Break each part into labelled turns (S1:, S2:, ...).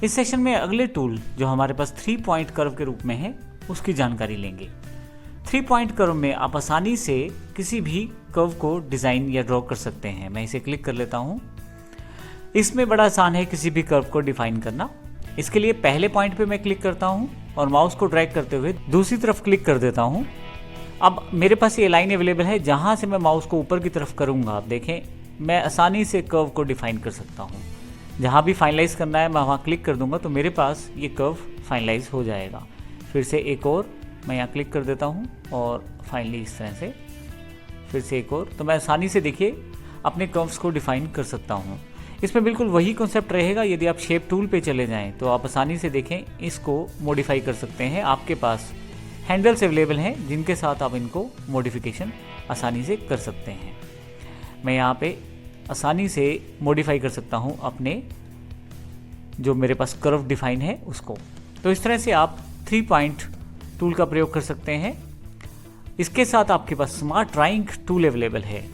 S1: इस सेशन में अगले टूल जो हमारे पास 3 पॉइंट कर्व के रूप में है उसकी जानकारी लेंगे। 3 पॉइंट कर्व में आप आसानी से किसी भी कर्व को डिज़ाइन या ड्रॉ कर सकते हैं। मैं इसे क्लिक कर लेता हूँ। इसमें बड़ा आसान है किसी भी कर्व को डिफाइन करना। इसके लिए पहले पॉइंट पे मैं क्लिक करता हूँ और माउस को ड्रैग करते हुए दूसरी तरफ क्लिक कर देता हूँ। अब मेरे पास ये लाइन अवेलेबल है, जहाँ से मैं माउस को ऊपर की तरफ करूँगा आप देखें मैं आसानी से कर्व को डिफाइन कर सकता हूँ। जहाँ भी फाइनलाइज करना है मैं वहाँ क्लिक कर दूंगा तो मेरे पास ये कर्व फाइनलाइज हो जाएगा। फिर से एक और मैं यहाँ क्लिक कर देता हूँ और फाइनली इस तरह से फिर से एक और, तो मैं आसानी से देखिए अपने कर्व्स को डिफाइन कर सकता हूँ। इसमें बिल्कुल वही कॉन्सेप्ट रहेगा। यदि आप शेप टूल पे चले जाएं तो आप आसानी से देखें इसको मॉडिफाई कर सकते हैं। आपके पास हैंडल्स अवेलेबल हैं जिनके साथ आप इनको मॉडिफिकेशन आसानी से कर सकते हैं। मैं यहाँ पे आसानी से मॉडिफाई कर सकता हूँ अपने जो मेरे पास कर्व डिफाइन है उसको। तो इस तरह से आप 3 पॉइंट टूल का प्रयोग कर सकते हैं। इसके साथ आपके पास स्मार्ट ड्राइंग टूल अवेलेबल है।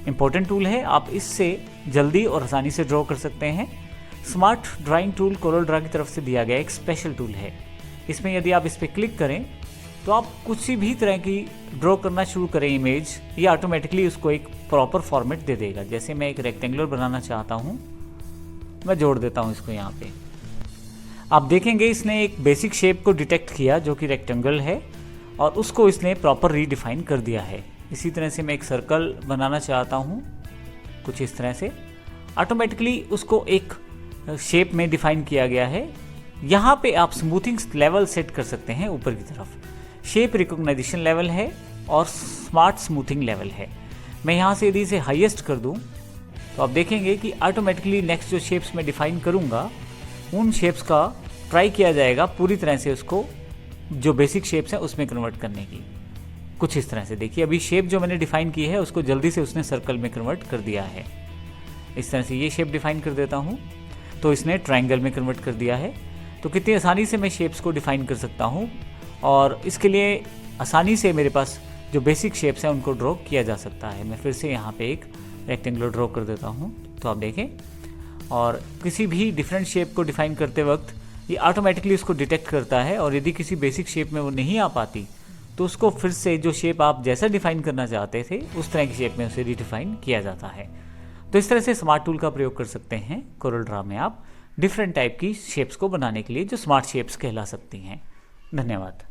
S1: इंपॉर्टेंट टूल है, आप इससे जल्दी और आसानी से ड्रॉ कर सकते हैं। Smart drawing tool Corel Draw की तरफ से दिया गया एक स्पेशल टूल है। इसमें यदि आप इस पर क्लिक करें तो आप कुछ भी तरह की ड्रॉ करना शुरू करें इमेज, ये ऑटोमेटिकली उसको एक प्रॉपर फॉर्मेट दे देगा। जैसे मैं एक रेक्टेंगुलर बनाना चाहता हूँ, मैं जोड़ देता हूँ इसको यहाँ पे। आप देखेंगे इसने एक बेसिक शेप को डिटेक्ट किया जो कि रेक्टेंगल है और उसको इसने प्रॉपर रीडिफाइन कर दिया है। इसी तरह से मैं एक सर्कल बनाना चाहता हूँ, कुछ इस तरह से ऑटोमेटिकली उसको एक शेप में डिफाइन किया गया है। यहाँ पे आप स्मूथिंग लेवल सेट कर सकते हैं ऊपर की तरफ। शेप रिकॉग्नाइजेशन लेवल है और स्मार्ट स्मूथिंग लेवल है। मैं यहाँ से यदि इसे हाईएस्ट कर दूँ तो आप देखेंगे कि ऑटोमेटिकली नेक्स्ट जो शेप्स मैं डिफाइन करूँगा उन शेप्स का ट्राई किया जाएगा पूरी तरह से उसको जो बेसिक शेप्स हैं उसमें कन्वर्ट करने की। कुछ इस तरह से देखिए अभी शेप जो मैंने डिफाइन की है उसको जल्दी से उसने सर्कल में कन्वर्ट कर दिया है। इस तरह से ये शेप डिफाइन कर देता हूँ तो इसने ट्रायंगल में कन्वर्ट कर दिया है। तो कितनी आसानी से मैं शेप्स को डिफाइन कर सकता हूँ और इसके लिए आसानी से मेरे पास जो बेसिक शेप्स हैं उनको ड्रॉ किया जा सकता है। मैं फिर से यहाँ पे एक रेक्टेंगुलर ड्रॉ कर देता हूँ तो आप देखें, और किसी भी डिफरेंट शेप को डिफाइन करते वक्त ये ऑटोमेटिकली उसको डिटेक्ट करता है और यदि किसी बेसिक शेप में वो नहीं आ पाती तो उसको फिर से जो शेप आप जैसा डिफाइन करना चाहते थे उस तरह की शेप में उसे रीडिफाइन किया जाता है। तो इस तरह से स्मार्ट टूल का प्रयोग कर सकते हैं कोरल ड्रा में आप डिफरेंट टाइप की शेप्स को बनाने के लिए जो स्मार्ट शेप्स कहला सकती हैं। धन्यवाद।